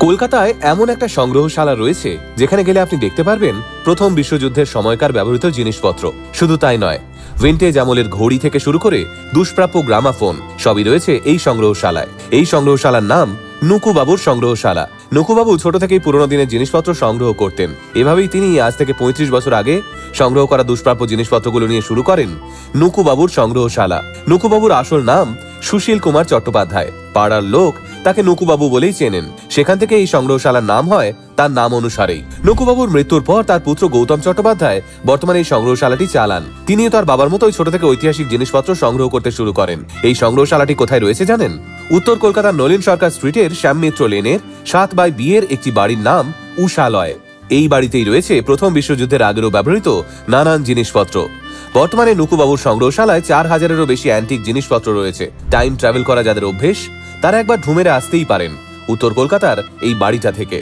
কলকাতায় এমন একটা সংগ্রহশালা রয়েছে যেখানে গেলে আপনি দেখতে পারবেন প্রথম বিশ্বযুদ্ধের সময়কার ব্যবহৃত জিনিসপত্র। শুধু তাই নয়, ভিন্টেজ আমলের ঘড়ি থেকে শুরু করে দুষ্প্রাপ্য গ্রামাফোন সবই রয়েছে এই সংগ্রহশালায়। এই সংগ্রহশালার নাম নুকুবাবুর সংগ্রহশালা। নুকুবাবু ছোট থেকেই পুরোনো দিনের জিনিসপত্র সংগ্রহ করতেন। এভাবেই তিনি আজ থেকে ৩৫ বছর আগে সংগ্রহ করা দুষ্প্রাপ্য জিনিসপত্রগুলো নিয়ে শুরু করেন নুকুবাবুর সংগ্রহশালা। নুকুবাবুর আসল নাম সুশীল কুমার চট্টোপাধ্যায়। পাড়ার লোক তাকে নুকুবাবু বলেই চেনেন। সেখান থেকে এই সংগ্রহশালার নাম হয় তার নাম অনুসারেই। নুকুবাবুর মৃত্যুর পর তার পুত্র গৌতম চট্টোপাধ্যায় বর্তমানে এই সংগ্রহশালাটি চালান। তিনিও তার বাবার মতোই ছোট থেকে ঐতিহাসিক জিনিসপত্র সংগ্রহ করতে শুরু করেন। এই সংগ্রহশালাটি কোথায় রয়েছে জানেন? উত্তর কলকাতার নলিন সরকার স্ট্রিটের শ্যাম মিত্র লেনের ৭/২ এর একটি বাড়ির নাম উষালয়। এই বাড়িতেই রয়েছে প্রথম বিশ্বযুদ্ধের আগেরও ব্যবহৃত নানান জিনিসপত্র। বর্তমানে নুকুবাবুর সংগ্রহশালায় ৪,০০০-এরও বেশি অ্যান্টিক জিনিসপত্র রয়েছে। টাইম ট্রাভেল করা যাদের অভ্যেস তারা একবার ঢুমেরে আসতেই পারেন উত্তর কলকাতার এই বাড়িটা থেকে।